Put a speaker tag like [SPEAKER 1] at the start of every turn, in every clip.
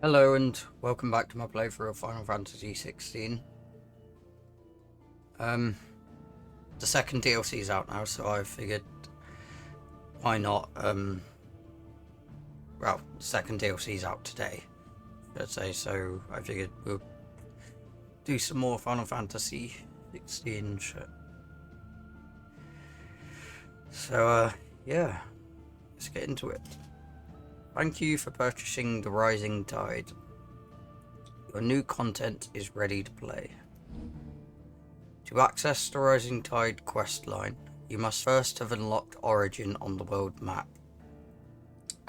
[SPEAKER 1] Hello and welcome back to my playthrough of Final Fantasy XVI. Um, the second DLC is out now, so I figured why not, well, the second DLC is out today, let's say, so I figured we'll do some more Final Fantasy XVI shit. So, yeah, let's get into it. Thank you for purchasing The Rising Tide. Your new content is ready to play. To access the Rising Tide questline, you must first have unlocked Origin on the world map,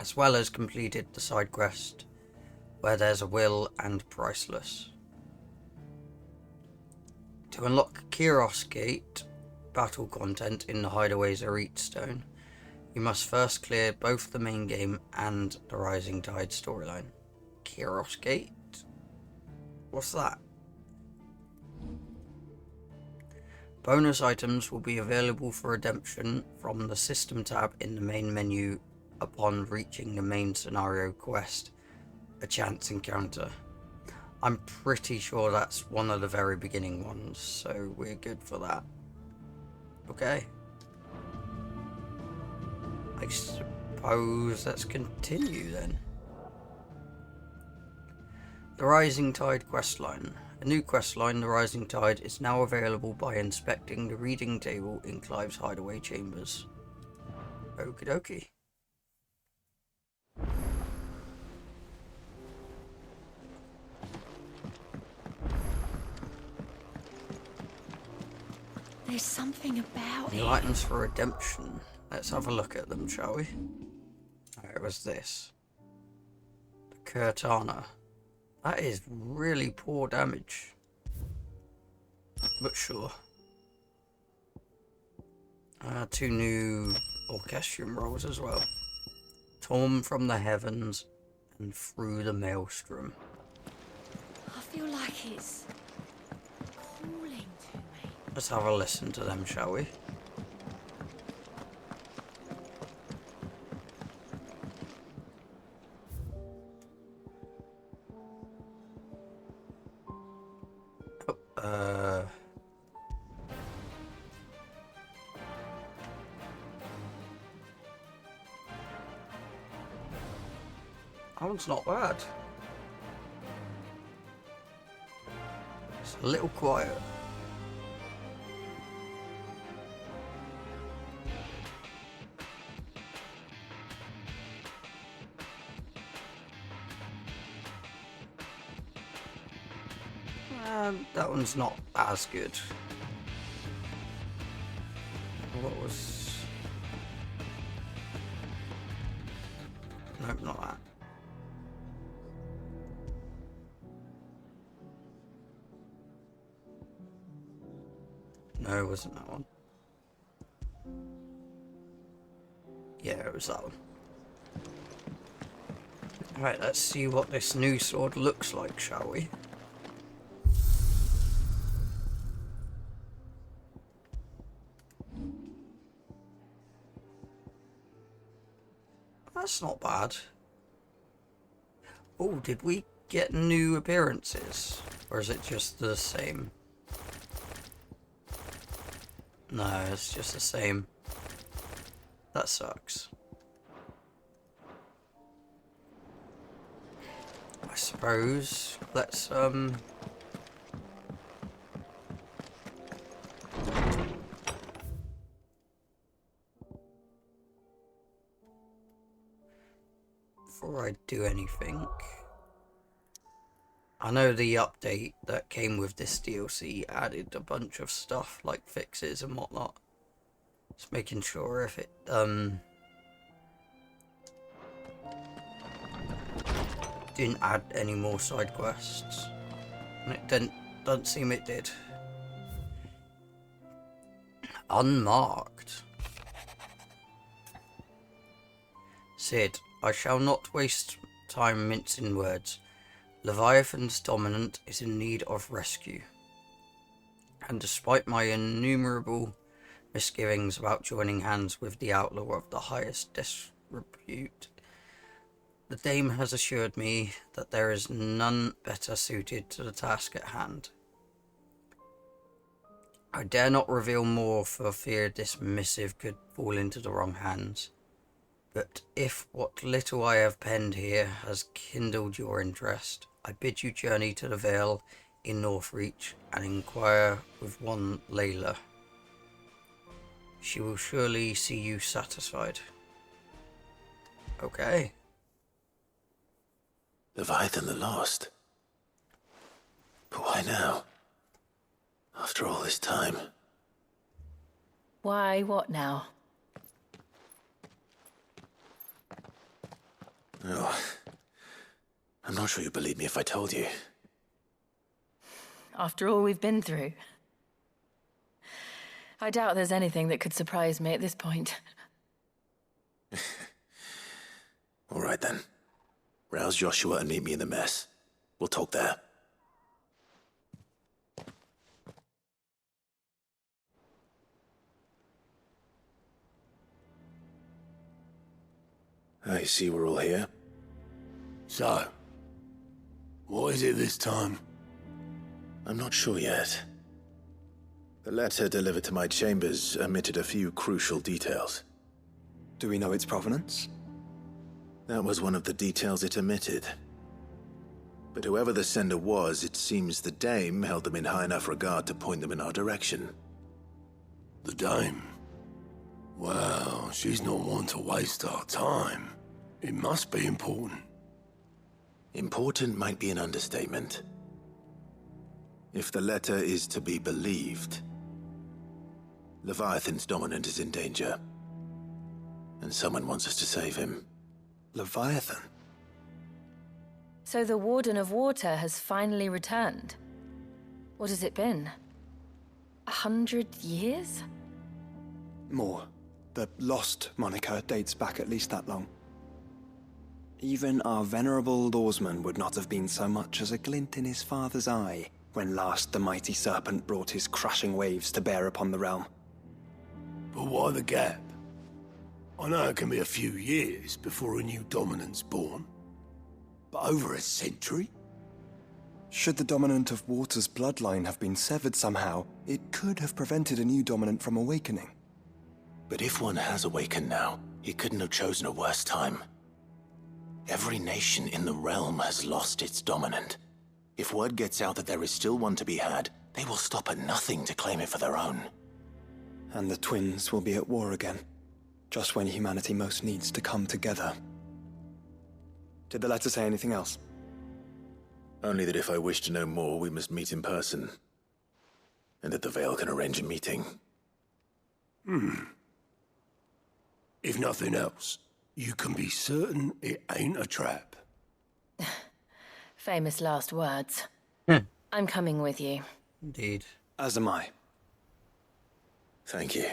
[SPEAKER 1] as well as completed the side quest Where There's a Will and Priceless. To unlock Kiros Gate battle content in the Hideaway's Arete Stone, you must first clear both the main game and the Rising Tide storyline. Kiros Gate? What's that? Bonus items will be available for redemption from the System tab in the main menu upon reaching the main scenario quest, A Chance Encounter. I'm pretty sure that's one of the very beginning ones, so we're good for that. Okay. I suppose let's continue then. The Rising Tide questline. A new questline, The Rising Tide, is now available by inspecting the reading table in Clive's hideaway chambers. Okie dokie.
[SPEAKER 2] There's something about
[SPEAKER 1] New
[SPEAKER 2] it.
[SPEAKER 1] items for redemption. Let's have a look at them, shall we? It was this. The Kurtana. That is really poor damage. But sure. Two new orchestrion rolls as well. Torn from the heavens and through the maelstrom.
[SPEAKER 2] I feel like it's calling to me.
[SPEAKER 1] Let's have a listen to them, shall we? That one's not bad. It's a little quiet. That one's not as good. What was... Nope, not that. No, it wasn't that one. Yeah, it was that one. Right, let's see what this new sword looks like, shall we? That's not bad. Oh, did we get new appearances? Or is it just the same? No, it's just the same. That sucks. I suppose let's before I do anything, I know the update that came with this DLC added a bunch of stuff like fixes and whatnot. Just making sure if it didn't add any more side quests. And it doesn't seem it did. Unmarked. Sid, I shall not waste time mincing words. Leviathan's dominant is in need of rescue. And despite my innumerable misgivings about joining hands with the outlaw of the highest disrepute, The dame has assured me that there is none better suited to the task at hand. I dare not reveal more for fear this missive could fall into the wrong hands. But if what little I have penned here has kindled your interest, I bid you journey to the Vale in Northreach and inquire with one Layla. She will surely see you satisfied. Okay.
[SPEAKER 3] Leviathan the Lost. But why now? After all this time.
[SPEAKER 2] Why, what now?
[SPEAKER 3] Oh, I'm not sure you'd believe me if I told you.
[SPEAKER 2] After all we've been through. I doubt there's anything that could surprise me at this point.
[SPEAKER 3] All right then. Rouse Joshua and meet me in the mess. We'll talk there. I see we're all here.
[SPEAKER 4] So, what is it this time?
[SPEAKER 3] I'm not sure yet. The letter delivered to my chambers omitted a few crucial details.
[SPEAKER 5] Do we know its provenance?
[SPEAKER 3] That was one of the details it omitted. But whoever the sender was, it seems the dame held them in high enough regard to point them in our direction.
[SPEAKER 4] The dame? Well, she's not one to waste our time. It must be important.
[SPEAKER 3] Important might be an understatement. If the letter is to be believed, Leviathan's dominant is in danger. And someone wants us to save him.
[SPEAKER 5] Leviathan?
[SPEAKER 2] So the Warden of Water has finally returned. What has it been? 100 years?
[SPEAKER 5] More. The Lost moniker dates back at least that long. Even our venerable lawsman would not have been so much as a glint in his father's eye when last the mighty serpent brought his crushing waves to bear upon the realm.
[SPEAKER 4] But why the gap? I know it can be a few years before a new dominant's born. But over a century?
[SPEAKER 5] Should the dominant of Water's bloodline have been severed somehow, it could have prevented a new dominant from awakening.
[SPEAKER 3] But if one has awakened now, he couldn't have chosen a worse time. Every nation in the realm has lost its dominant. If word gets out that there is still one to be had, they will stop at nothing to claim it for their own.
[SPEAKER 5] And the twins will be at war again, just when humanity most needs to come together. Did the letter say anything else?
[SPEAKER 3] Only that if I wish to know more, we must meet in person. And that the Vale can arrange a meeting.
[SPEAKER 4] If nothing else, you can be certain it ain't a trap.
[SPEAKER 2] Famous last words. I'm coming with you.
[SPEAKER 1] Indeed.
[SPEAKER 5] As am I.
[SPEAKER 3] Thank you.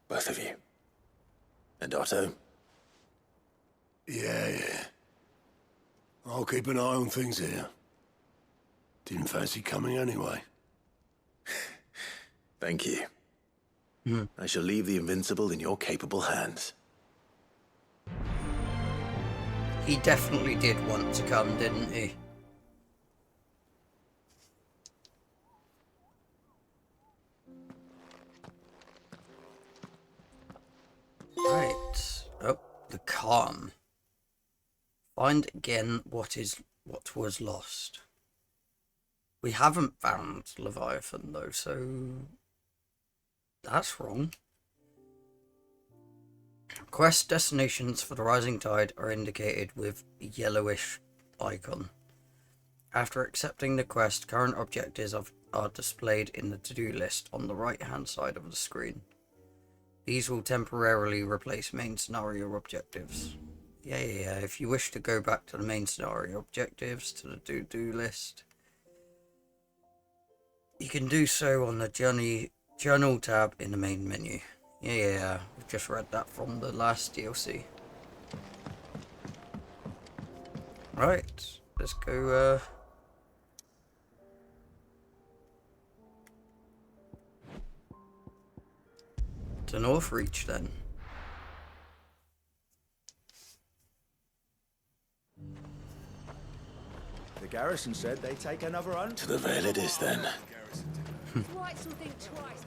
[SPEAKER 3] Both of you. And Otto?
[SPEAKER 4] Yeah. I'll keep an eye on things here. Didn't fancy coming anyway.
[SPEAKER 3] Thank you. I shall leave the Invincible in your capable hands.
[SPEAKER 1] He definitely did want to come, didn't he? Right. Oh, the calm. Find again what was lost. We haven't found Leviathan though, so that's wrong. Quest destinations for the rising tide are indicated with a yellowish icon. After accepting the quest, current objectives are displayed in the to-do list on the right-hand side of the screen. These will temporarily replace main scenario objectives. Yeah. If you wish to go back to the main scenario objectives to the to-do list, you can do so on the journal tab in the main menu. Yeah, we've just read that from the last DLC. Right, let's go, to Northreach then.
[SPEAKER 6] garrison said they take another hunt.
[SPEAKER 3] To the Vale it is then.
[SPEAKER 7] Write something twice.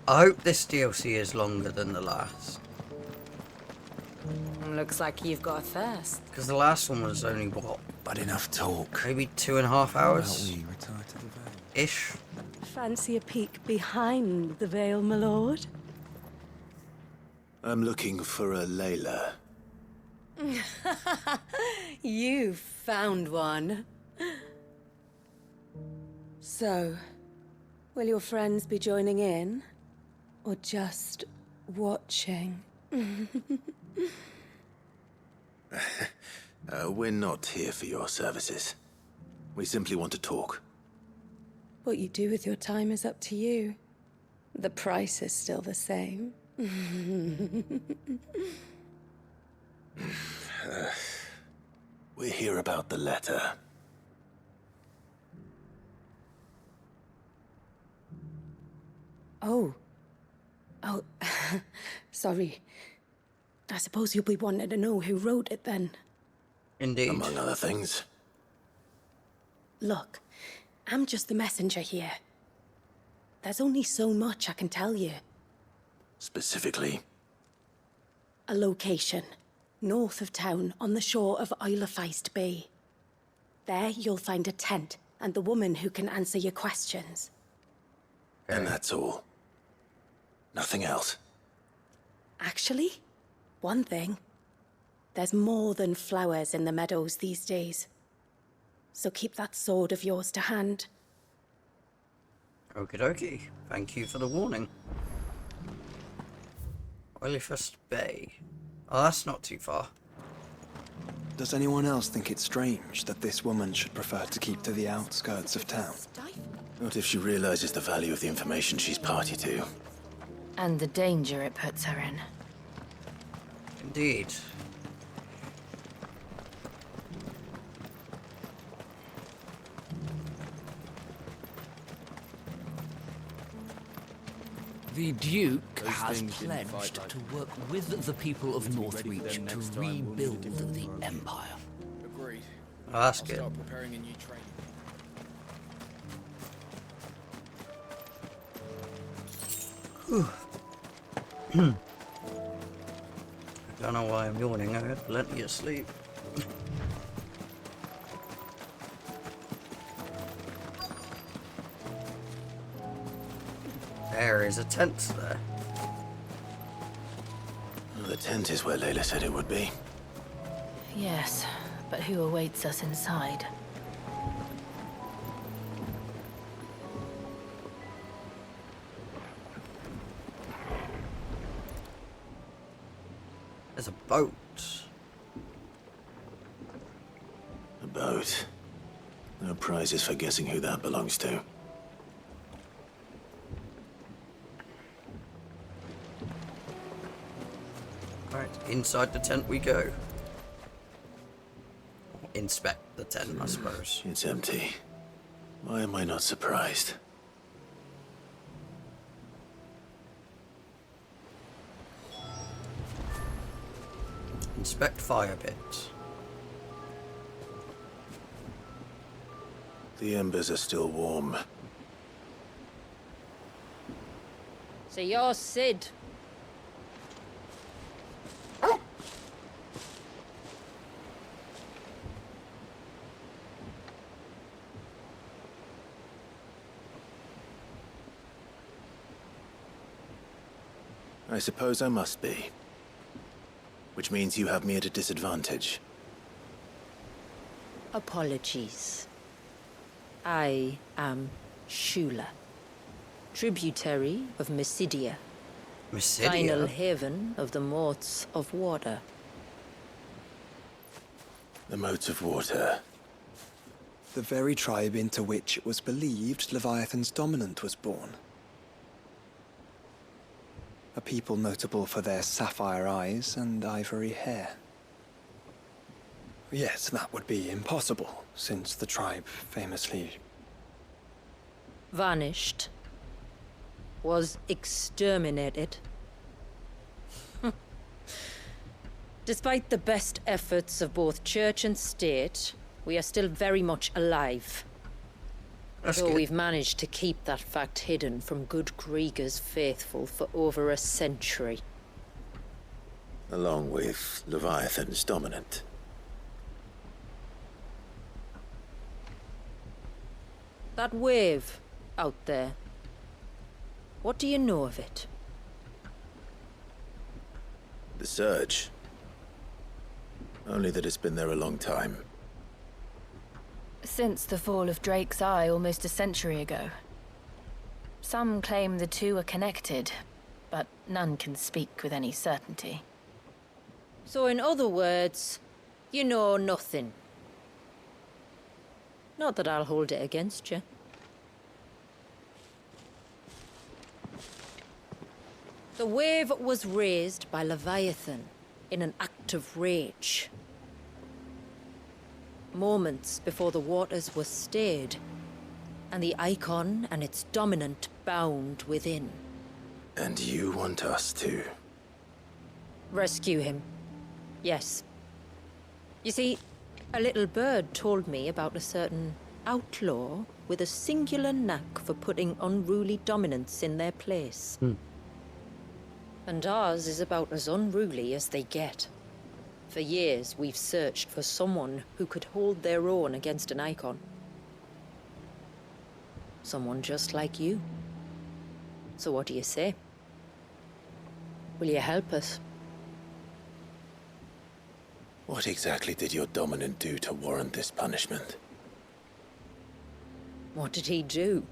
[SPEAKER 1] I hope this DLC is longer than the last.
[SPEAKER 7] Looks like you've got a thirst.
[SPEAKER 1] Because the last one was only, what,
[SPEAKER 3] But enough talk.
[SPEAKER 1] maybe 2.5 hours?
[SPEAKER 3] we retire to the Vale?
[SPEAKER 1] Ish.
[SPEAKER 8] Fancy a peek behind the veil, my lord?
[SPEAKER 3] I'm looking for a Layla.
[SPEAKER 8] You found one. So, will your friends be joining in? Or just watching?
[SPEAKER 3] We're not here for your services. We simply want to talk.
[SPEAKER 8] What you do with your time is up to you. The price is still the same.
[SPEAKER 3] We're here about the letter.
[SPEAKER 8] Oh. Sorry. I suppose you'll be wanting to know who wrote it then.
[SPEAKER 1] Indeed.
[SPEAKER 3] Among other things.
[SPEAKER 8] Look, I'm just the messenger here. There's only so much I can tell you.
[SPEAKER 3] Specifically,
[SPEAKER 8] A location, north of town, on the shore of Isle of Feist Bay. There you'll find a tent and the woman who can answer your questions.
[SPEAKER 3] and that's all. Nothing else.
[SPEAKER 8] Actually, one thing. There's more than flowers in the meadows these days. So keep that sword of yours to hand.
[SPEAKER 1] Okie dokie. Thank you for the warning. Oilifest Bay. Oh, that's not too far.
[SPEAKER 5] Does anyone else think it's strange that this woman should prefer to keep to the outskirts of town?
[SPEAKER 3] What if she realizes the value of the information she's party to?
[SPEAKER 2] And the danger it puts her in.
[SPEAKER 1] Indeed.
[SPEAKER 9] The Duke has pledged to work with the people of Northreach to rebuild the Empire.
[SPEAKER 10] Agreed.
[SPEAKER 1] Oh, that's
[SPEAKER 10] I'll
[SPEAKER 1] good.
[SPEAKER 10] start preparing a new training.
[SPEAKER 1] I don't know why I'm yawning. I had plenty of sleep. There is a tent there.
[SPEAKER 3] The tent is where Layla said it would be.
[SPEAKER 2] Yes, but who awaits us inside?
[SPEAKER 1] There's a boat.
[SPEAKER 3] A boat. No prizes for guessing who that belongs to.
[SPEAKER 1] Right, inside the tent we go. Inspect the tent, I suppose.
[SPEAKER 3] It's empty. Why am I not surprised?
[SPEAKER 1] Inspect fire pit.
[SPEAKER 3] The embers are still warm.
[SPEAKER 7] So you're Sid.
[SPEAKER 3] I suppose I must be. Which means you have me at a disadvantage.
[SPEAKER 7] Apologies. I am Shula, tributary of Mysidia, final
[SPEAKER 1] Mysidia?
[SPEAKER 7] haven of the Motes of Water.
[SPEAKER 3] The motes of water.
[SPEAKER 5] The very tribe into which it was believed Leviathan's dominant was born. A people notable for their sapphire eyes and ivory hair. Yet that would be impossible, since the tribe famously...
[SPEAKER 7] Vanished. Was exterminated. Despite the best efforts of both church and state, we are still very much alive.
[SPEAKER 1] That's
[SPEAKER 7] Though
[SPEAKER 1] good.
[SPEAKER 7] we've managed to keep that fact hidden from good Krieger's faithful for over a century.
[SPEAKER 3] Along with Leviathan's dominant.
[SPEAKER 7] That wave out there. What do you know of it?
[SPEAKER 3] The surge. Only that it's been there a long time.
[SPEAKER 2] Since the fall of Drake's Eye almost a century ago. Some claim the two are connected, but none can speak with any certainty.
[SPEAKER 7] So in other words, you know nothing. Not that I'll hold it against you. The wave was raised by Leviathan in an act of rage. Moments before the waters were stayed, and the icon and its dominant bound within.
[SPEAKER 3] And you want us to?
[SPEAKER 7] Rescue him. Yes. You see, a little bird told me about a certain outlaw with a singular knack for putting unruly dominants in their place. And ours is about as unruly as they get. For years, we've searched for someone who could hold their own against an icon. Someone just like you. So what do you say? Will you help us?
[SPEAKER 3] What exactly did your dominant do to warrant this punishment?
[SPEAKER 7] What did he do?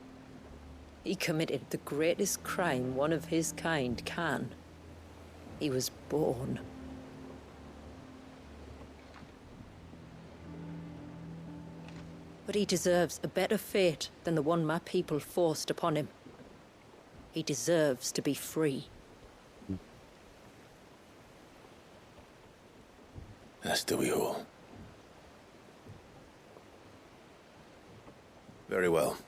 [SPEAKER 7] He committed the greatest crime one of his kind can. He was born. But he deserves a better fate than the one my people forced upon him. He deserves to be free.
[SPEAKER 3] As do we all. Very well.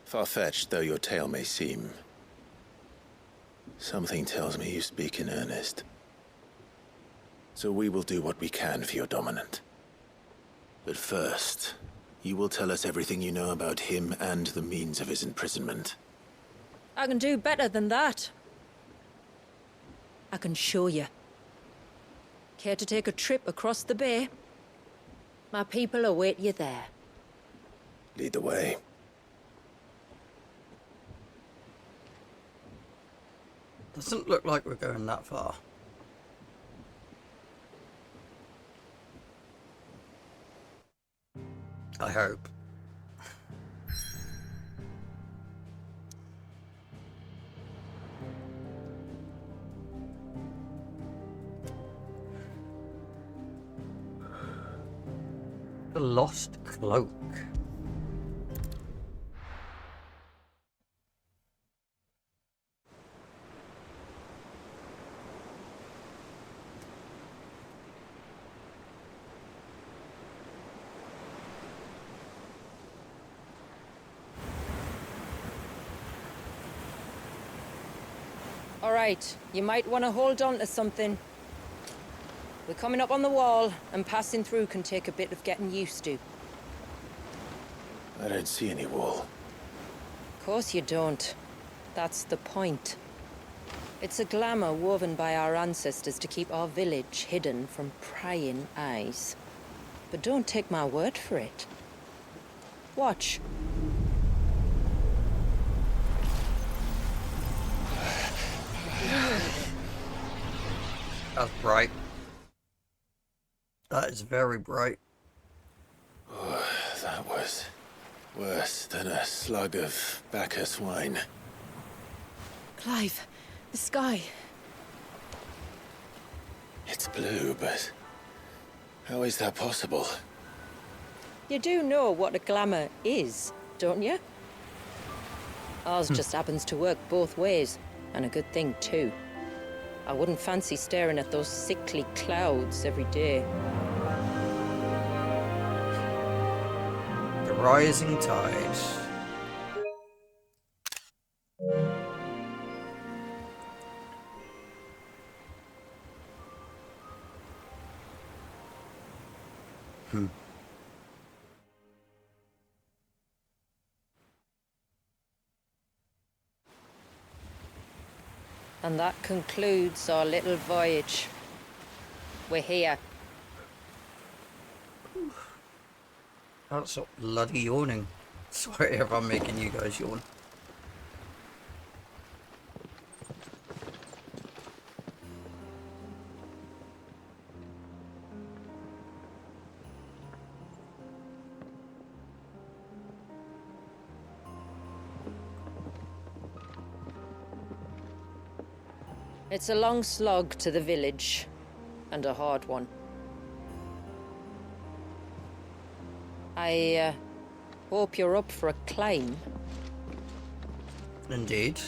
[SPEAKER 3] Far-fetched though your tale may seem, something tells me you speak in earnest. So we will do what we can for your dominant. But first, you will tell us everything you know about him and the means of his imprisonment.
[SPEAKER 7] I can do better than that. I can show you. Care to take a trip across the bay? My people await you there.
[SPEAKER 3] Lead the way.
[SPEAKER 1] Doesn't look like we're going that far. I hope. The Lost Cloak.
[SPEAKER 7] All right, you might want to hold on to something. We're coming up on the wall, and passing through can take a bit of getting used to.
[SPEAKER 3] I don't see any wall.
[SPEAKER 7] Of course you don't. That's the point. It's a glamour woven by our ancestors to keep our village hidden from prying eyes. But don't take my word for it. Watch.
[SPEAKER 1] That's bright. That is very bright.
[SPEAKER 3] Oh, that was worse than a slug of Bacchus wine.
[SPEAKER 8] Clive, the sky.
[SPEAKER 3] It's blue, but how is that possible?
[SPEAKER 7] You do know what a glamour is, don't you? Ours just happens to work both ways, and a good thing too. I wouldn't fancy staring at those sickly clouds every day.
[SPEAKER 1] The rising tide.
[SPEAKER 7] And that concludes our little voyage. We're here.
[SPEAKER 1] That's so bloody yawning. Sorry if I'm making you guys yawn.
[SPEAKER 7] It's a long slog to the village, and a hard one. I hope you're up for a climb.
[SPEAKER 1] Indeed.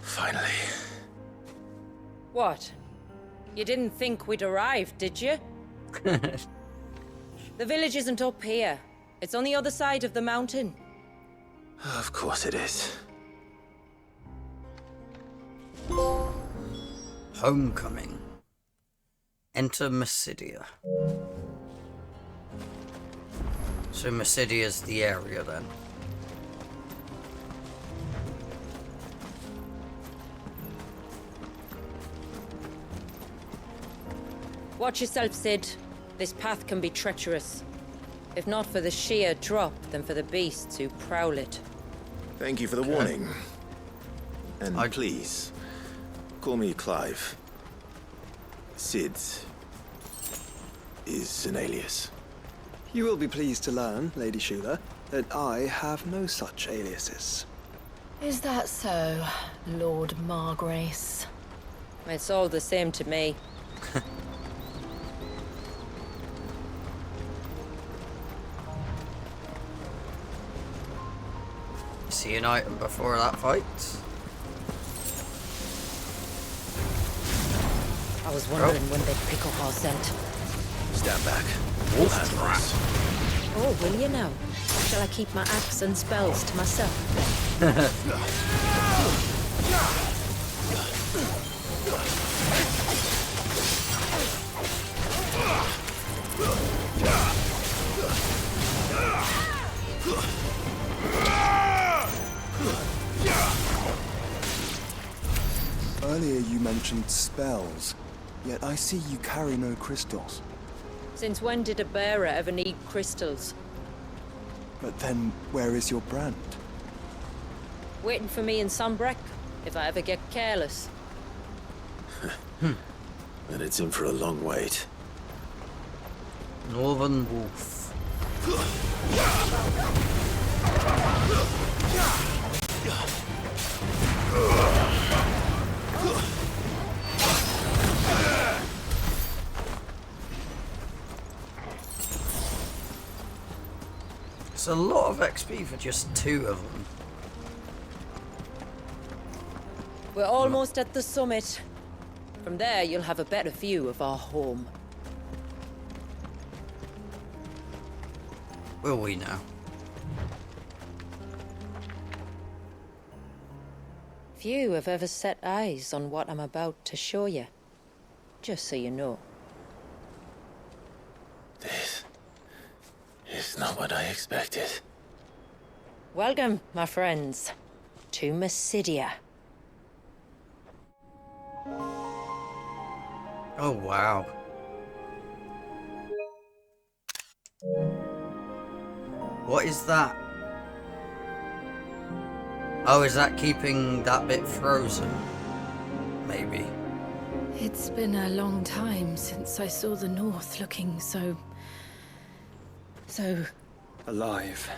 [SPEAKER 3] Finally.
[SPEAKER 7] What? You didn't think we'd arrived, did you? The village isn't up here. It's on the other side of the mountain.
[SPEAKER 3] Of course it is.
[SPEAKER 1] Homecoming. Enter Mysidia. So Mysidia's the area then.
[SPEAKER 7] Watch yourself, Sid. This path can be treacherous. If not for the sheer drop, then for the beasts who prowl it.
[SPEAKER 3] Thank you for the warning. And please, call me Clive. Sid is an alias.
[SPEAKER 5] You will be pleased to learn, Lady Shuler, that I have no such aliases.
[SPEAKER 2] Is that so, Lord Margrace?
[SPEAKER 7] It's all the same to me.
[SPEAKER 1] See an item before that fight.
[SPEAKER 7] I was wondering when they'd pick up our scent.
[SPEAKER 3] Stand back. We'll handle this.
[SPEAKER 7] Oh, will you now? Or shall I keep my axe and spells to myself?
[SPEAKER 5] Earlier you mentioned spells, yet I see you carry no crystals.
[SPEAKER 7] Since when did a bearer ever need crystals?
[SPEAKER 5] But then, where is your brand?
[SPEAKER 7] Waiting for me in Sunbreck, if I ever get careless.
[SPEAKER 3] And it's in for a long wait.
[SPEAKER 1] Northern Wolf. It's a lot of XP for just 2 of them.
[SPEAKER 7] We're almost at the summit. From there, you'll have a better view of our home.
[SPEAKER 1] Will we now?
[SPEAKER 7] Few have ever set eyes on what I'm about to show you. Just so you know.
[SPEAKER 3] This is not what I expected.
[SPEAKER 7] Welcome, my friends, to Mysidia.
[SPEAKER 1] Oh, wow. What is that? Oh, is that keeping that bit frozen? Maybe.
[SPEAKER 2] It's been a long time since I saw the North looking so
[SPEAKER 5] Alive.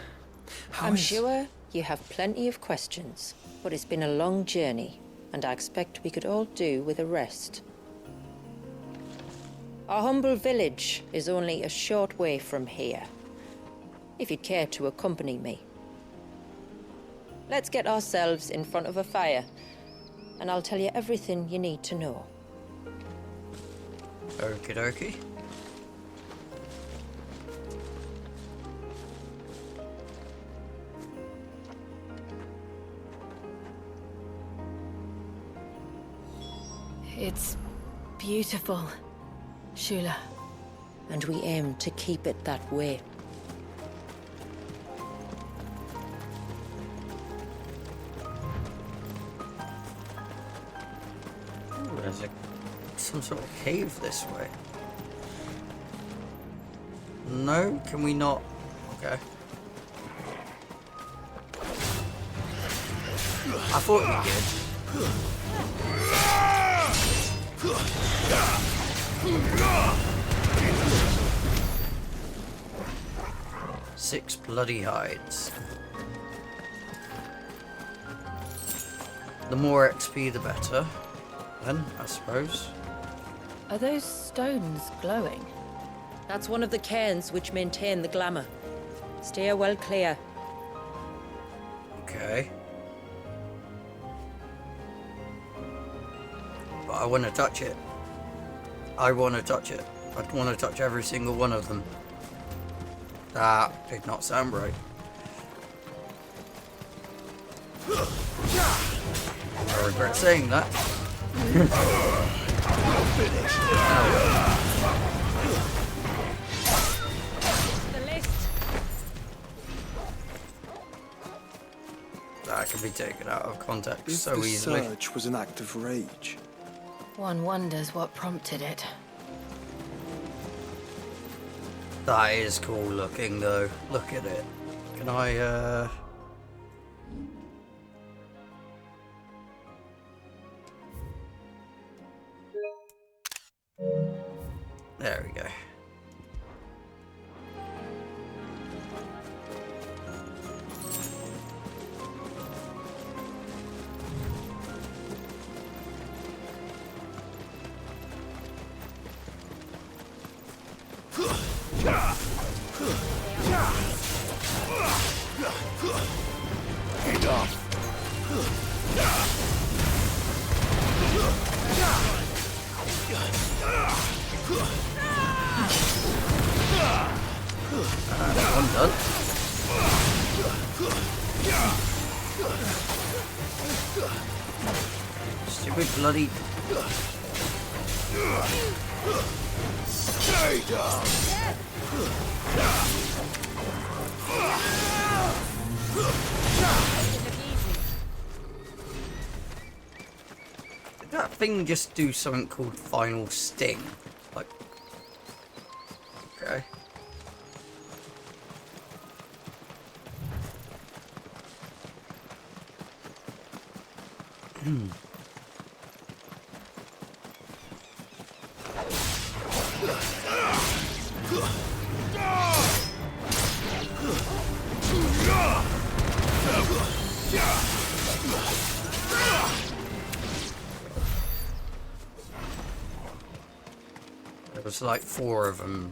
[SPEAKER 7] I'm sure you have plenty of questions, but it's been a long journey, and I expect we could all do with a rest. Our humble village is only a short way from here, if you'd care to accompany me. Let's get ourselves in front of a fire and I'll tell you everything you need to know.
[SPEAKER 1] Okie dokie.
[SPEAKER 2] It's beautiful, Shula.
[SPEAKER 7] And we aim to keep it that way.
[SPEAKER 1] Ooh, there's some sort of cave this way. No, can we not? Okay. I thought we did. 6 bloody hides. The more XP, the better. Then, I suppose.
[SPEAKER 2] Are those stones glowing?
[SPEAKER 7] That's one of the cairns which maintain the glamour. Steer well clear.
[SPEAKER 1] Okay. But I want to touch it. I want to touch it. I want to touch every single one of them. That did not sound right. I regret saying that. That can be taken out of context
[SPEAKER 5] If
[SPEAKER 1] so
[SPEAKER 5] the
[SPEAKER 1] easily.
[SPEAKER 5] surge was an act of rage,
[SPEAKER 2] One wonders what prompted it.
[SPEAKER 1] That is cool looking though. Look at it. Can I There we go. One done. Stupid bloody.
[SPEAKER 4] Stay down.
[SPEAKER 1] Did that thing just do something called Final Sting? Like, okay. There was like 4 of them.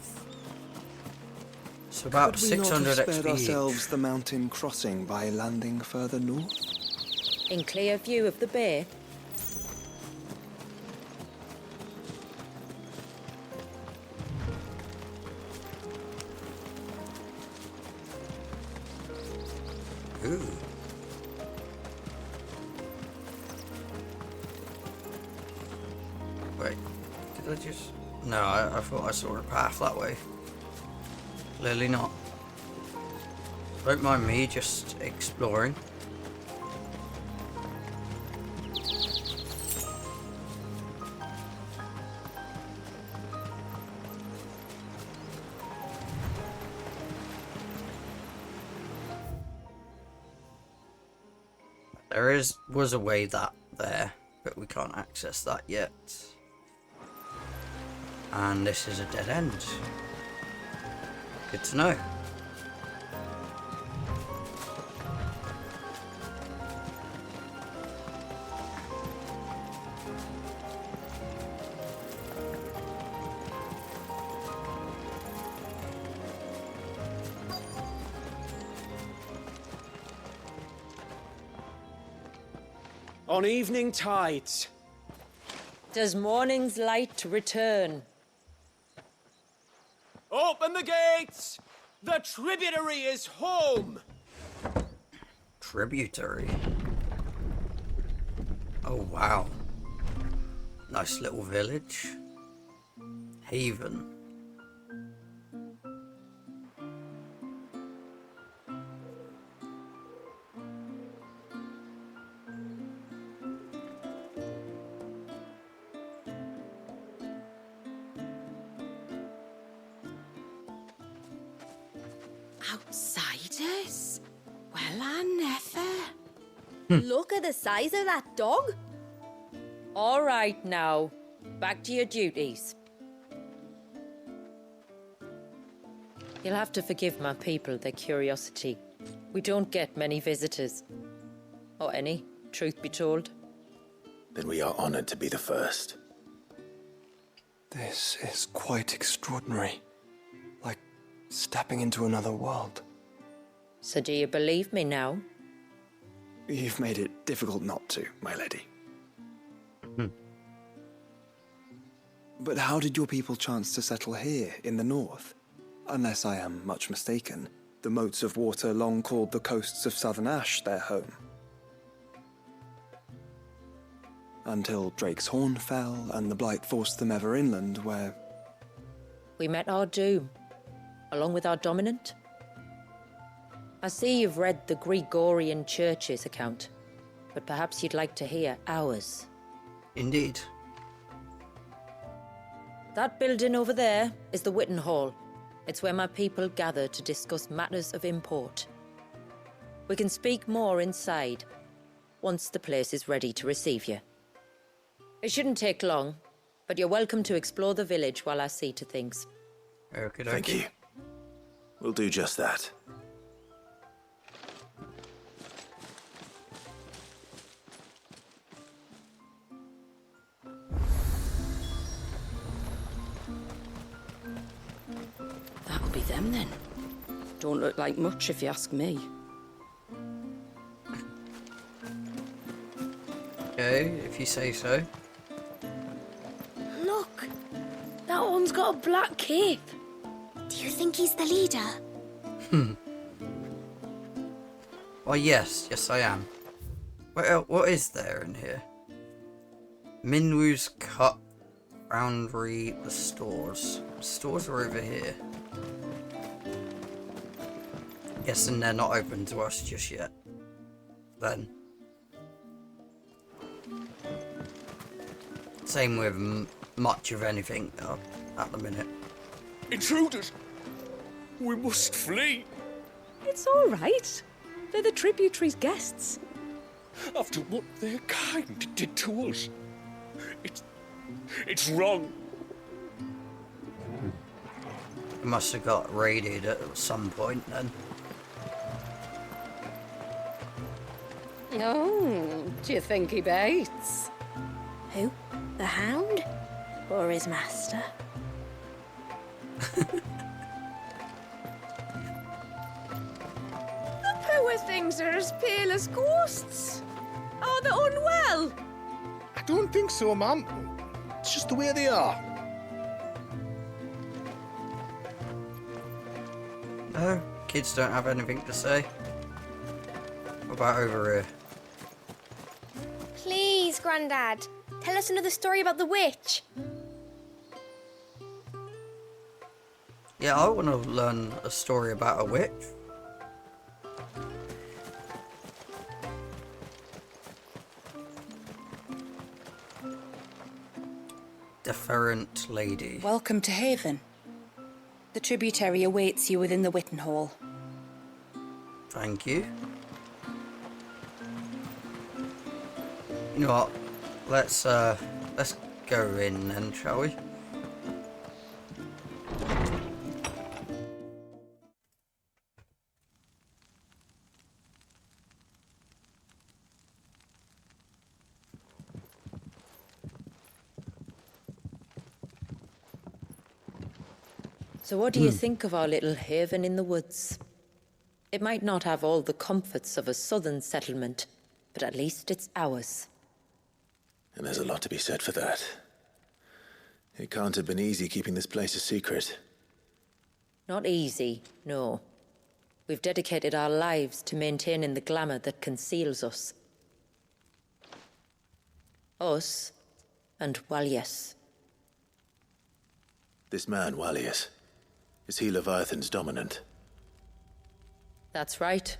[SPEAKER 1] So about
[SPEAKER 5] could we not
[SPEAKER 1] 600
[SPEAKER 5] have spared
[SPEAKER 1] XP
[SPEAKER 5] ourselves
[SPEAKER 1] each.
[SPEAKER 5] the mountain crossing by landing further north?
[SPEAKER 7] In clear view of the bay.
[SPEAKER 1] Ooh. Wait, did I just... No, I thought I saw a path that way. Clearly not. Don't mind me just exploring. There was a way there, but we can't access that yet. And this is a dead end. Good to know.
[SPEAKER 6] On evening tides.
[SPEAKER 7] Does morning's light return?
[SPEAKER 6] Open the gates! The tributary is home!
[SPEAKER 1] Tributary? Oh, wow. Nice little village. Haven.
[SPEAKER 8] Outsiders? Well, I never.
[SPEAKER 11] Look at the size of that dog.
[SPEAKER 7] All right now, back to your duties. You'll have to forgive my people their curiosity. We don't get many visitors. Or any, truth be told.
[SPEAKER 3] Then we are honored to be the first.
[SPEAKER 5] This is quite extraordinary. Like stepping into another world.
[SPEAKER 7] So do you believe me now?
[SPEAKER 5] You've made it difficult not to, my lady. But how did your people chance to settle here in the north? Unless I am much mistaken, the moats of water long called the coasts of southern Ash their home. Until Drake's Horn fell and the Blight forced them ever inland, where...
[SPEAKER 7] We met our doom, along with our dominant. I see you've read the Gregorian Church's account, but perhaps you'd like to hear ours.
[SPEAKER 1] Indeed.
[SPEAKER 7] That building over there is the Witten Hall. It's where my people gather to discuss matters of import. We can speak more inside, once the place is ready to receive you. It shouldn't take long, but you're welcome to explore the village while I see to things.
[SPEAKER 1] Okay,
[SPEAKER 3] Thank you. We'll do just that.
[SPEAKER 8] That'll be them then. Don't look like much if you ask me.
[SPEAKER 1] Okay, if you say so.
[SPEAKER 11] Look, that one's got a black cape. Do you think he's the leader?
[SPEAKER 1] Well, yes, I am. What is there in here? Minwu's Cup, Foundry, the stores. The stores are over here. Guessing they're not open to us just yet. Then. Same with much of anything at the minute.
[SPEAKER 4] Intruders! We must flee!
[SPEAKER 12] It's all right. They're the tributary's guests.
[SPEAKER 4] After what their kind did to us. It's wrong.
[SPEAKER 1] We must have got raided at some point then.
[SPEAKER 8] Oh, do you think he baits?
[SPEAKER 11] Who? The Hound? Or his master?
[SPEAKER 12] The poor things are as pale as ghosts. Are they unwell?
[SPEAKER 6] I don't think so, ma'am. It's just the way they are.
[SPEAKER 1] No, kids don't have anything to say. What about over here?
[SPEAKER 11] Please, Grandad, tell us another story about the witch.
[SPEAKER 1] Yeah, I want to learn a story about a witch. Deferent lady.
[SPEAKER 13] Welcome to Haven. The tributary awaits you within the Witten Hall.
[SPEAKER 1] Thank you. You know what? Let's go in then, shall we?
[SPEAKER 7] So what do you think of our little haven in the woods? It might not have all the comforts of a southern settlement, but at least it's ours.
[SPEAKER 3] And there's a lot to be said for that. It can't have been easy keeping this place a secret.
[SPEAKER 7] Not easy, no. We've dedicated our lives to maintaining the glamour that conceals us. Us and Walias.
[SPEAKER 3] This man, Walias, is he Leviathan's dominant?
[SPEAKER 7] That's right.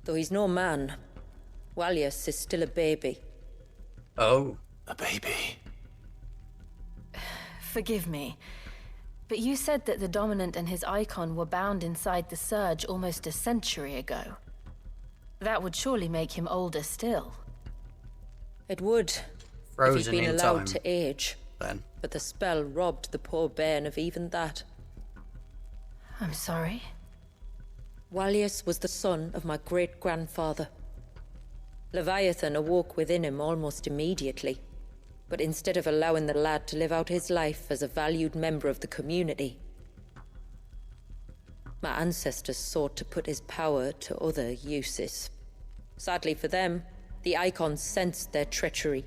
[SPEAKER 7] Though he's no man, Walias is still a baby.
[SPEAKER 1] Oh.
[SPEAKER 3] A baby?
[SPEAKER 2] Forgive me, but you said that the Dominant and his icon were bound inside the Surge almost a century ago. That would surely make him older still.
[SPEAKER 7] It would,
[SPEAKER 1] Frozen
[SPEAKER 7] if he'd been
[SPEAKER 1] in
[SPEAKER 7] allowed
[SPEAKER 1] time,
[SPEAKER 7] to age.
[SPEAKER 1] then.
[SPEAKER 7] But the spell robbed the poor bairn of even that.
[SPEAKER 2] I'm sorry.
[SPEAKER 7] Walias was the son of my great-grandfather. Leviathan awoke within him almost immediately. But instead of allowing the lad to live out his life as a valued member of the community, my ancestors sought to put his power to other uses. Sadly for them, the icons sensed their treachery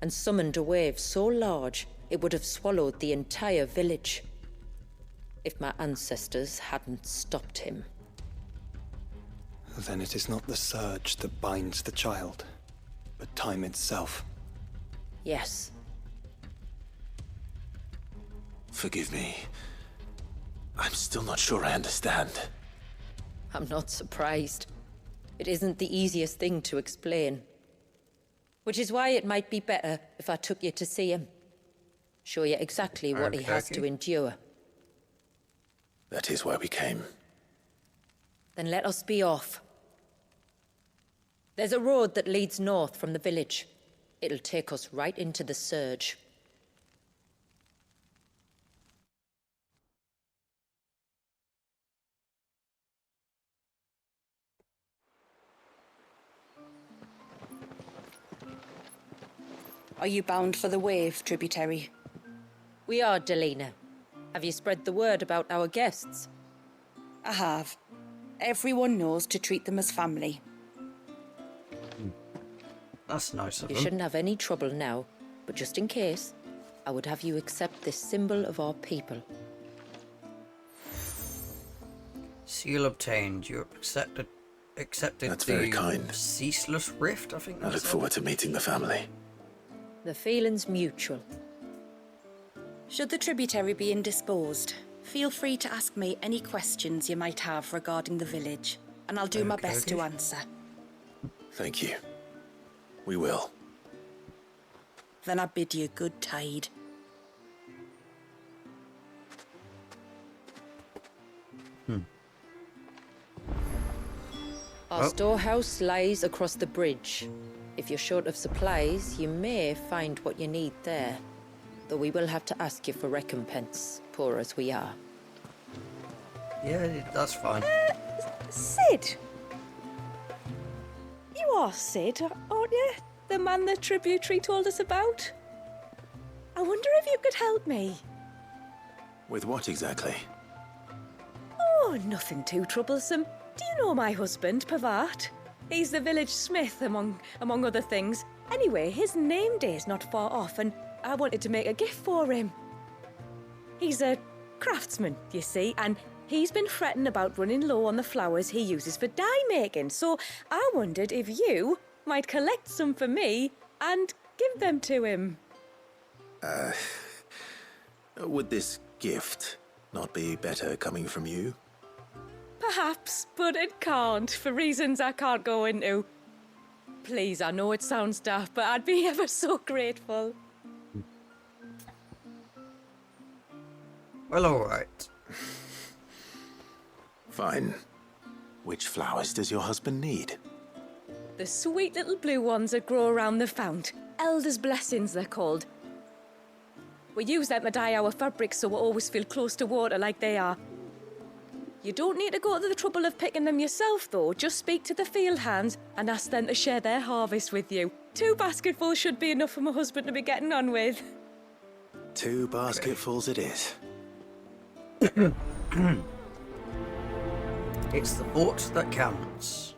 [SPEAKER 7] and summoned a wave so large it would have swallowed the entire village if my ancestors hadn't stopped him.
[SPEAKER 5] Then it is not the surge that binds the child, but time itself.
[SPEAKER 7] Yes.
[SPEAKER 3] Forgive me. I'm still not sure I understand.
[SPEAKER 7] I'm not surprised. It isn't the easiest thing to explain. Which is why it might be better if I took you to see him. Show you exactly what he has to endure.
[SPEAKER 3] That is why we came.
[SPEAKER 7] Then let us be off. There's a road that leads north from the village. It'll take us right into the Surge.
[SPEAKER 13] Are you bound for the wave, tributary?
[SPEAKER 7] We are, Delina. Have you spread the word about our guests?
[SPEAKER 13] I have. Everyone knows to treat them as family.
[SPEAKER 1] That's nice of
[SPEAKER 7] You
[SPEAKER 1] them.
[SPEAKER 7] shouldn't have any trouble now, but just in case, I would have you accept this symbol of our people.
[SPEAKER 1] Seal obtained. You accepted
[SPEAKER 3] That's
[SPEAKER 1] the
[SPEAKER 3] very kind.
[SPEAKER 1] ceaseless rift, I think
[SPEAKER 3] I
[SPEAKER 1] that's
[SPEAKER 3] look forward to meeting the family.
[SPEAKER 7] The feeling's mutual.
[SPEAKER 13] Should the tributary be indisposed, feel free to ask me any questions you might have regarding the village, and I'll do my best to answer.
[SPEAKER 3] Thank you. We will.
[SPEAKER 13] Then I bid you good tide.
[SPEAKER 7] Our storehouse lies across the bridge. If you're short of supplies, you may find what you need there. Though we will have to ask you for recompense, poor as we are.
[SPEAKER 1] Yeah, that's fine.
[SPEAKER 12] Sid! You are Sid, aren't you? The man the tributary told us about? I wonder if you could help me.
[SPEAKER 3] With what exactly?
[SPEAKER 12] Oh, nothing too troublesome. Do you know my husband, Pavat? He's the village smith, among other things. Anyway, his name day's not far off, and I wanted to make a gift for him. He's a craftsman, you see, and he's been fretting about running low on the flowers he uses for dye making, so I wondered if you might collect some for me and give them to him.
[SPEAKER 3] Would this gift not be better coming from you?
[SPEAKER 12] Perhaps, but it can't, for reasons I can't go into. Please, I know it sounds daft, but I'd be ever so grateful.
[SPEAKER 1] Well, alright.
[SPEAKER 3] Fine. Which flowers does your husband need?
[SPEAKER 12] The sweet little blue ones that grow around the fount. Elder's blessings, they're called. We use them to dye our fabrics so we always feel close to water like they are. You don't need to go to the trouble of picking them yourself, though. Just speak to the field hands and ask them to share their harvest with you. 2 basketfuls should be enough for my husband to be getting on with.
[SPEAKER 3] 2 basketfuls it is.
[SPEAKER 1] It's the thought that counts.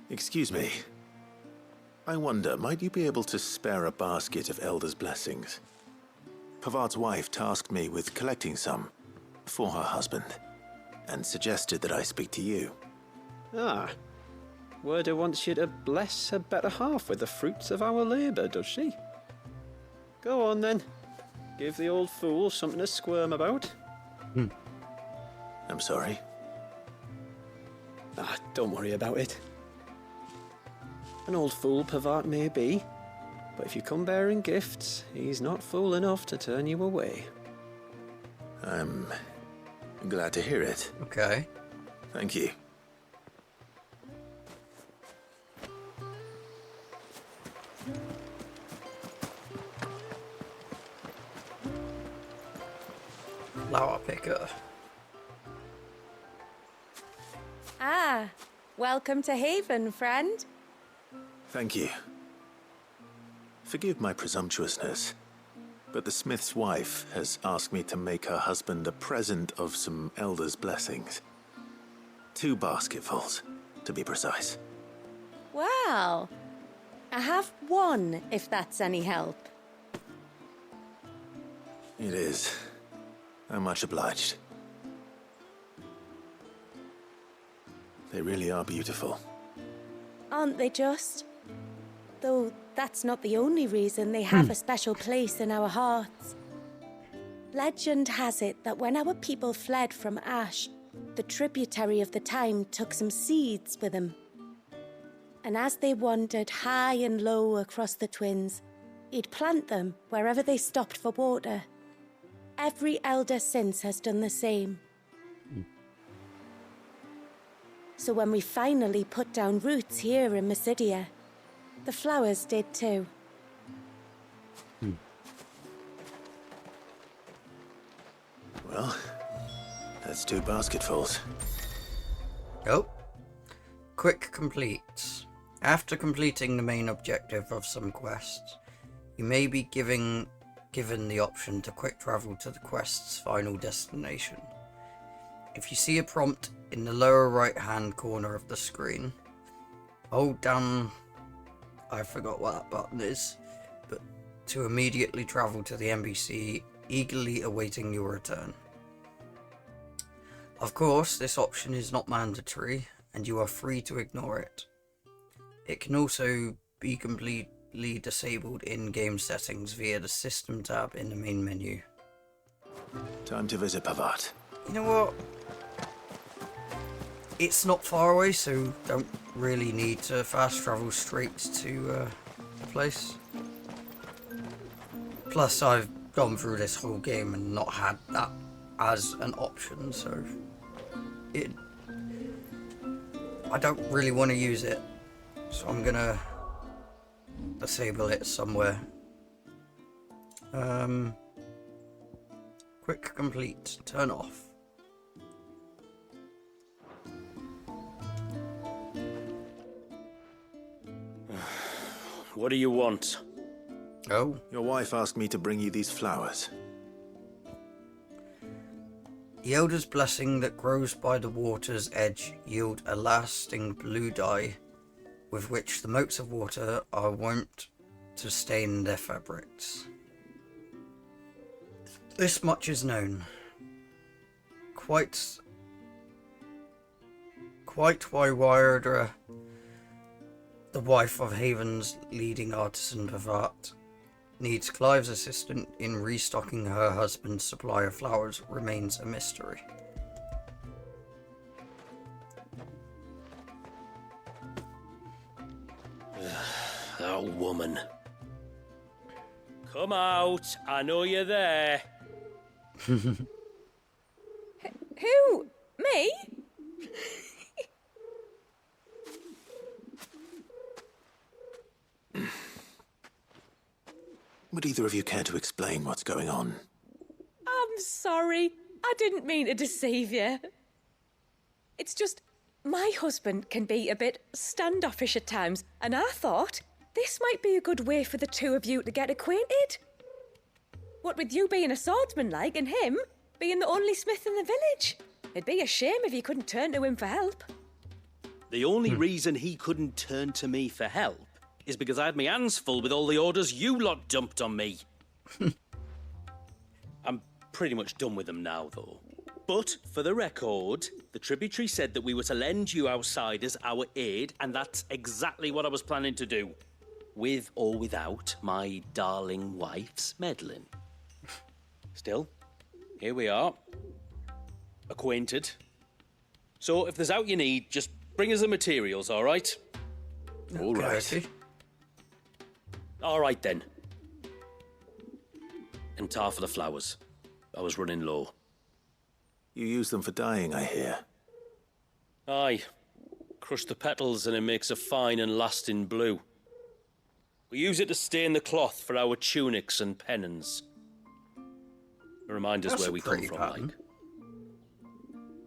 [SPEAKER 3] Excuse me. I wonder, might you be able to spare a basket of Elder's blessings? Pavart's wife tasked me with collecting some for her husband, and suggested that I speak to you.
[SPEAKER 5] Ah. Werda wants you to bless her better half with the fruits of our labour, does she? Go on then. Give the old fool something to squirm about.
[SPEAKER 3] I'm sorry.
[SPEAKER 5] Ah, don't worry about it. An old fool Pavart may be, but if you come bearing gifts, he's not fool enough to turn you away.
[SPEAKER 3] I'm glad to hear it.
[SPEAKER 1] Okay.
[SPEAKER 3] Thank you.
[SPEAKER 1] Flower picker.
[SPEAKER 12] Ah, welcome to Haven, friend.
[SPEAKER 3] Thank you. Forgive my presumptuousness, but the smith's wife has asked me to make her husband a present of some Elder's blessings. 2 basketfuls, to be precise.
[SPEAKER 12] Well, I have one, if that's any help.
[SPEAKER 3] It is. I'm much obliged. They really are beautiful.
[SPEAKER 8] Aren't they just? Though that's not the only reason they have a special place in our hearts. Legend has it that when our people fled from Ash, the tributary of the time took some seeds with them. And as they wandered high and low across the Twins, he'd plant them wherever they stopped for water. Every elder since has done the same. So when we finally put down roots here in Mysidia, the flowers did too.
[SPEAKER 3] Well, that's 2 basketfuls.
[SPEAKER 1] Oh. Quick complete. After completing the main objective of some quests, you may be given the option to quick travel to the quest's final destination. If you see a prompt in the lower right hand corner of the screen, hold down, I forgot what that button is, but to immediately travel to the NPC eagerly awaiting your return. Of course, this option is not mandatory and you are free to ignore it. It can also be completely disabled in game settings via the system tab in the main menu.
[SPEAKER 3] Time to visit Pavart.
[SPEAKER 1] You know what? It's not far away, so don't really need to fast travel straight to the place. Plus, I've gone through this whole game and not had that as an option, so I don't really want to use it, so I'm gonna disable it somewhere. Quick complete, turn off.
[SPEAKER 6] What do you want?
[SPEAKER 1] Oh?
[SPEAKER 3] Your wife asked me to bring you these flowers.
[SPEAKER 1] The Elder's blessing that grows by the water's edge yield a lasting blue dye with which the motes of water are wont to stain their fabrics. This much is known. Quite why Wyrdra, the wife of Haven's leading artisan Pavart, needs Clive's assistance in restocking her husband's supply of flowers remains a mystery.
[SPEAKER 6] That woman. Come out, I know you're there.
[SPEAKER 12] Who? Me?
[SPEAKER 3] Would either of you care to explain what's going on?
[SPEAKER 12] I'm sorry. I didn't mean to deceive you. It's just, my husband can be a bit standoffish at times, and I thought this might be a good way for the two of you to get acquainted. What with you being a swordsman like, and him being the only smith in the village. It'd be a shame if you couldn't turn to him for help.
[SPEAKER 14] The only reason he couldn't turn to me for help is because I had my hands full with all the orders you lot dumped on me. I'm pretty much done with them now, though. But, for the record, the tributary said that we were to lend you outsiders our aid, and that's exactly what I was planning to do. With or without my darling wife's meddling. Still, here we are. Acquainted. So, if there's out you need, just bring us the materials, all right?
[SPEAKER 3] All right.
[SPEAKER 14] All right, then. And tar for the flowers. I was running low.
[SPEAKER 3] You use them for dyeing, I hear.
[SPEAKER 14] Aye. Crush the petals and it makes a fine and lasting blue. We use it to stain the cloth for our tunics and pennons. Remind us where we come from, like.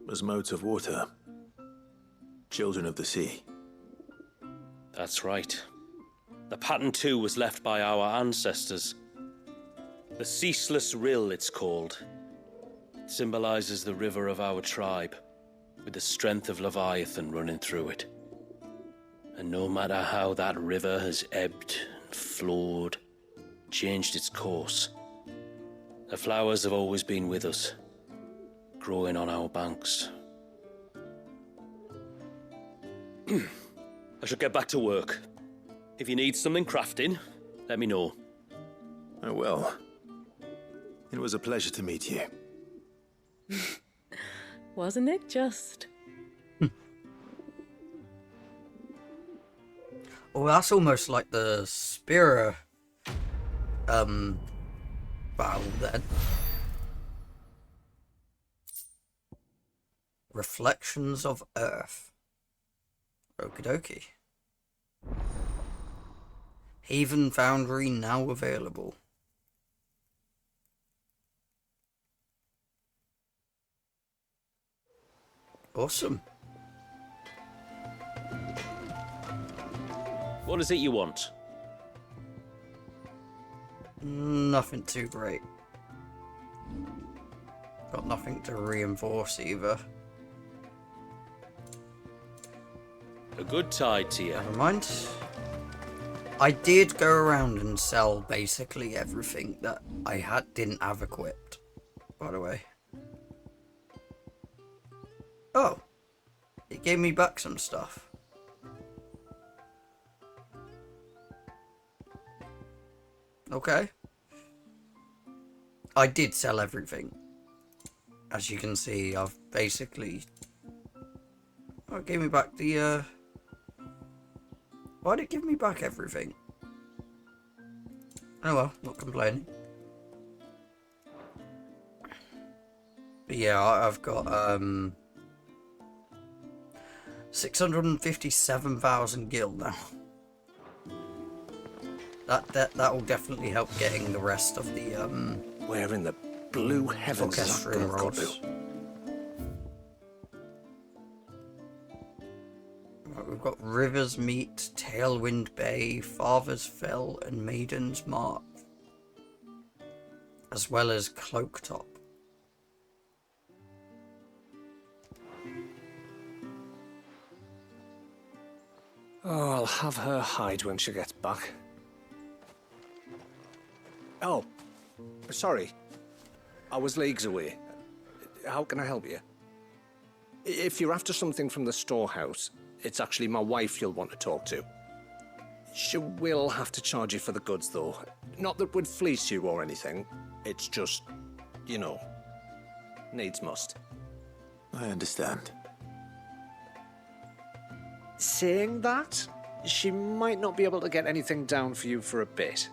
[SPEAKER 3] As modes of water. Children of the sea.
[SPEAKER 14] That's right. The pattern too was left by our ancestors. The Ceaseless Rill, it's called. It symbolizes the river of our tribe, with the strength of Leviathan running through it. And no matter how that river has ebbed and flowed, changed its course, the flowers have always been with us, growing on our banks. I should get back to work. If you need something crafting, let me know.
[SPEAKER 3] Oh, well. It was a pleasure to meet you.
[SPEAKER 12] Wasn't it just?
[SPEAKER 1] Oh, that's almost like the Spira battle then. Reflections of Earth. Okie dokie. Haven Foundry now available. Awesome.
[SPEAKER 14] What is it you want?
[SPEAKER 1] Nothing too great. Got nothing to reinforce either.
[SPEAKER 14] A good tide to you.
[SPEAKER 1] Never mind. I did go around and sell basically everything that I didn't have equipped, by the way. Oh, it gave me back some stuff. Okay. I did sell everything. As you can see, I've basically... Oh, it gave me back the, Why did it give me back everything? Oh well, not complaining. But yeah, I've got, 657,000 gil now. That will definitely help getting the rest of the,
[SPEAKER 4] Where in the blue heavens is that girl got to?
[SPEAKER 1] We've got River's Meet, Tailwind Bay, Father's Fell, and Maiden's Mark, as well as Cloak Top.
[SPEAKER 4] Oh, I'll have her hide when she gets back. Oh, sorry. I was leagues away. How can I help you? If you're after something from the storehouse, it's actually my wife you'll want to talk to. She will have to charge you for the goods, though. Not that we'd fleece you or anything. It's just, you know, needs must.
[SPEAKER 3] I understand.
[SPEAKER 4] Saying that, she might not be able to get anything down for you for a bit.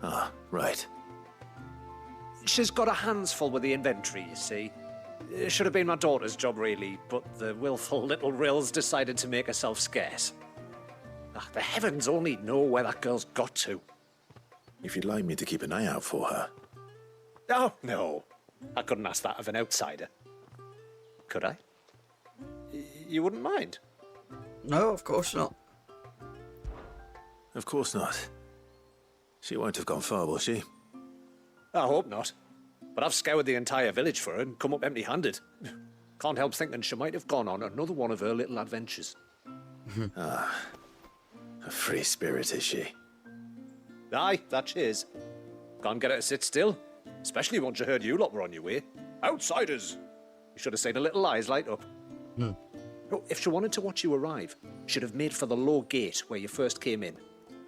[SPEAKER 3] Ah, right.
[SPEAKER 4] She's got her hands full with the inventory, you see. It should have been my daughter's job, really, but the willful little Rills decided to make herself scarce. The heavens only know where that girl's got to.
[SPEAKER 3] If you'd like me to keep an eye out for her.
[SPEAKER 4] Oh, no. I couldn't ask that of an outsider. Could I? You wouldn't mind?
[SPEAKER 1] No, of course not.
[SPEAKER 3] Of course not. She won't have gone far, will she?
[SPEAKER 4] I hope not. But I've scoured the entire village for her and come up empty-handed. Can't help thinking she might have gone on another one of her little adventures.
[SPEAKER 3] A free spirit, is she?
[SPEAKER 4] Aye, that she is. Can't get her to sit still, especially once you heard you lot were on your way. Outsiders! You should have seen her little eyes light up. Oh, if she wanted to watch you arrive, she'd have made for the low gate where you first came in.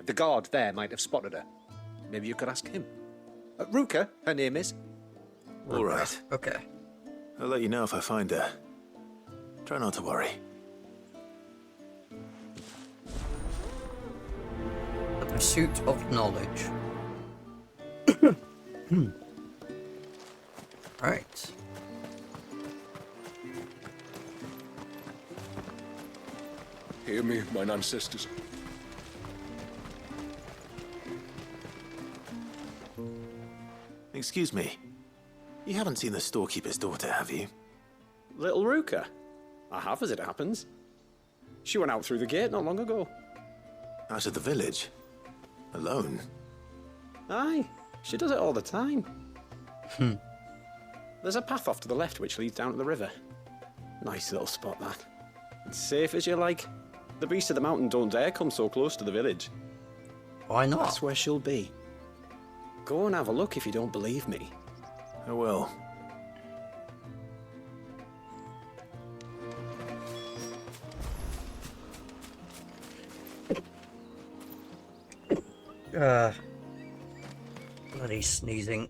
[SPEAKER 4] The guard there might have spotted her. Maybe you could ask him. Ruka, her name is.
[SPEAKER 3] All right.
[SPEAKER 1] Okay.
[SPEAKER 3] I'll let you know if I find her. Try not to worry.
[SPEAKER 1] The pursuit of knowledge. Right.
[SPEAKER 10] Hear me, mine ancestors.
[SPEAKER 3] Excuse me. You haven't seen the storekeeper's daughter, have you?
[SPEAKER 15] Little Ruka? I have, as it happens. She went out through the gate not long ago.
[SPEAKER 3] Out of the village? Alone?
[SPEAKER 15] Aye, she does it all the time. There's a path off to the left which leads down to the river. Nice little spot, that. It's safe as you like. The beasts of the mountain don't dare come so close to the village.
[SPEAKER 1] Why not?
[SPEAKER 15] That's where she'll be. Go and have a look if you don't believe me.
[SPEAKER 3] I will.
[SPEAKER 1] Bloody sneezing.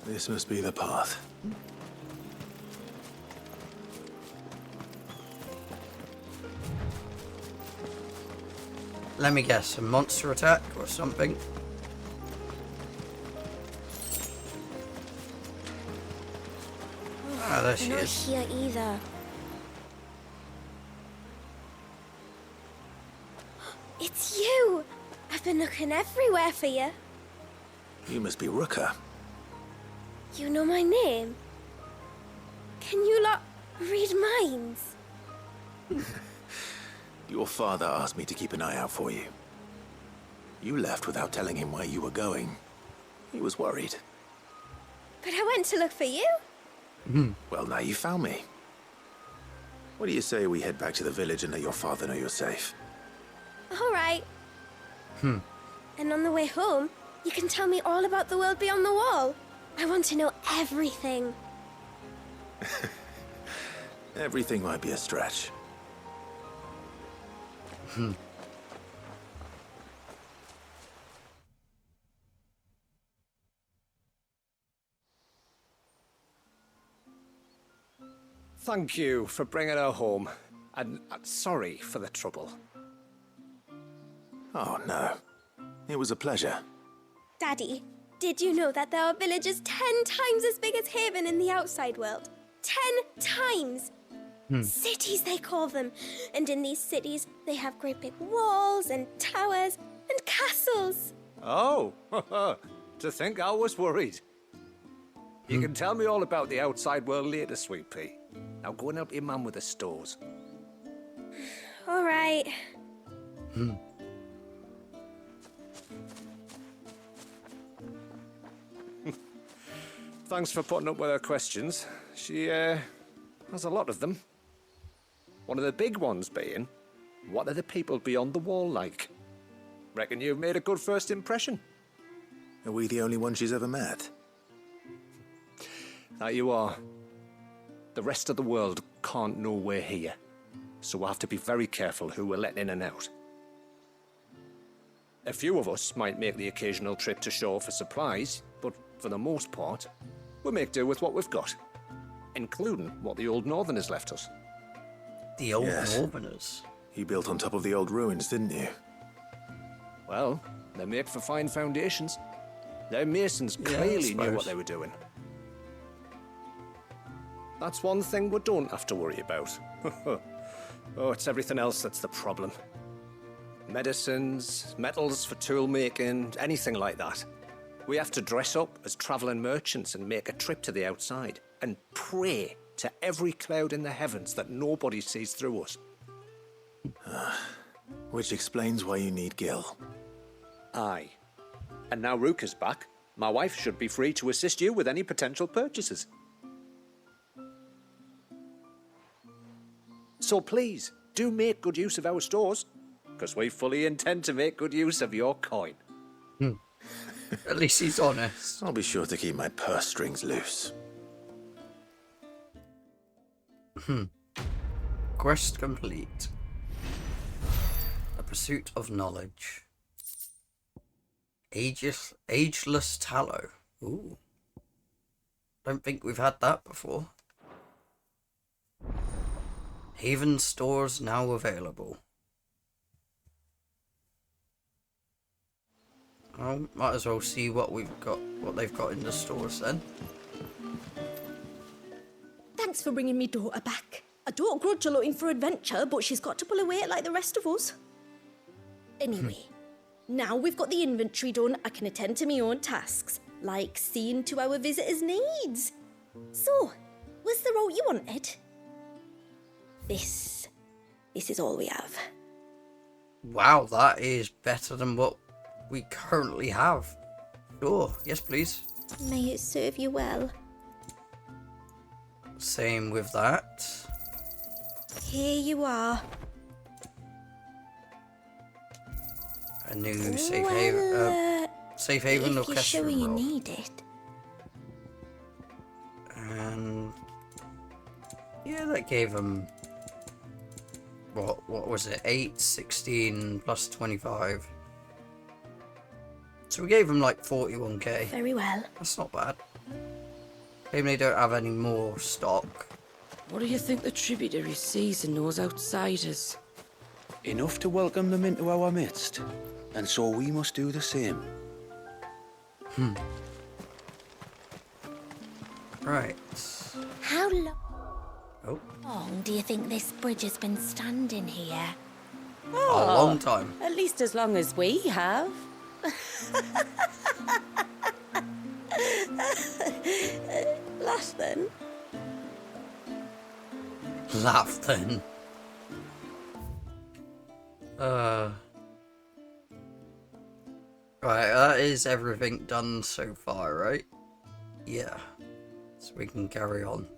[SPEAKER 3] This must be the path.
[SPEAKER 1] Let me guess, a monster attack or something? Ah, there she
[SPEAKER 11] Not
[SPEAKER 1] is.
[SPEAKER 11] here either. It's you! I've been looking everywhere for you.
[SPEAKER 3] You must be Ruka.
[SPEAKER 11] You know my name? Can you lot read minds?
[SPEAKER 3] Your father asked me to keep an eye out for you. You left without telling him where you were going. He was worried.
[SPEAKER 11] But I went to look for you.
[SPEAKER 3] Well, now you found me. What do you say we head back to the village and let your father know you're safe?
[SPEAKER 11] All right. And on the way home, you can tell me all about the world beyond the wall. I want to know everything.
[SPEAKER 3] Everything might be a stretch.
[SPEAKER 4] Thank you for bringing her home. And sorry for the trouble.
[SPEAKER 3] Oh, no. It was a pleasure.
[SPEAKER 11] Daddy, did you know that there are villages 10 times as big as Haven in the outside world? 10 times! Cities, they call them. And in these cities, they have great big walls and towers and castles.
[SPEAKER 4] Oh, to think I was worried. You can tell me all about the outside world later, Sweet Pea. Now go and help your mum with the stores.
[SPEAKER 11] All right.
[SPEAKER 4] Thanks for putting up with her questions. She, has a lot of them. One of the big ones being, what are the people beyond the wall like? Reckon you've made a good first impression.
[SPEAKER 3] Are we the only ones she's ever met?
[SPEAKER 4] That you are. The rest of the world can't know we're here, so we'll have to be very careful who we're letting in and out. A few of us might make the occasional trip to shore for supplies, but for the most part, we'll make do with what we've got, including what the old Northerners left us.
[SPEAKER 1] The old
[SPEAKER 3] Yes.
[SPEAKER 1] Northerners?
[SPEAKER 3] You built on top of the old ruins, didn't you?
[SPEAKER 4] Well, they make for fine foundations. Their masons
[SPEAKER 1] Yeah, I
[SPEAKER 4] clearly knew what
[SPEAKER 1] suppose.
[SPEAKER 4] they were doing. That's one thing we don't have to worry about. Oh, it's everything else that's the problem. Medicines, metals for tool making, anything like that. We have to dress up as travelling merchants and make a trip to the outside and pray to every cloud in the heavens that nobody sees through us.
[SPEAKER 3] Which explains why you need Gil.
[SPEAKER 4] Aye. And now Ruka's back. My wife should be free to assist you with any potential purchases. So please, do make good use of our stores, because we fully intend to make good use of your coin.
[SPEAKER 1] At least he's honest.
[SPEAKER 3] I'll be sure to keep my purse strings loose.
[SPEAKER 1] Quest complete. The pursuit of knowledge. Ageless tallow. Ooh. Don't think we've had that before. Haven stores now available. Well, might as well see what they've got in the stores then.
[SPEAKER 16] Thanks for bringing me daughter back. I don't grudge her looking for adventure, but she's got to pull her weight like the rest of us. Anyway, now we've got the inventory done, I can attend to my own tasks, like seeing to our visitors' needs. So, what's the route you wanted? This is all we have.
[SPEAKER 1] Wow, that is better than what we currently have. Sure, yes please.
[SPEAKER 16] May it serve you well.
[SPEAKER 1] Same with that.
[SPEAKER 16] Here you are.
[SPEAKER 1] A new safe haven. Safe haven
[SPEAKER 16] if you're
[SPEAKER 1] orchestra
[SPEAKER 16] sure you
[SPEAKER 1] roll.
[SPEAKER 16] need it.
[SPEAKER 1] And yeah, that gave him what was it? 8, 16 plus 25. So we gave him like 41k.
[SPEAKER 16] Very well.
[SPEAKER 1] That's not bad. Maybe they don't have any more stock.
[SPEAKER 17] What do you think the tributary sees in those outsiders?
[SPEAKER 18] Enough to welcome them into our midst, and so we must do the same.
[SPEAKER 1] Right.
[SPEAKER 8] How
[SPEAKER 1] Oh.
[SPEAKER 8] long do you think this bridge has been standing here?
[SPEAKER 1] A long time.
[SPEAKER 12] At least as long as we have.
[SPEAKER 16] Laugh then.
[SPEAKER 1] Laugh then. Right, that is everything done so far, right? Yeah. So we can carry on.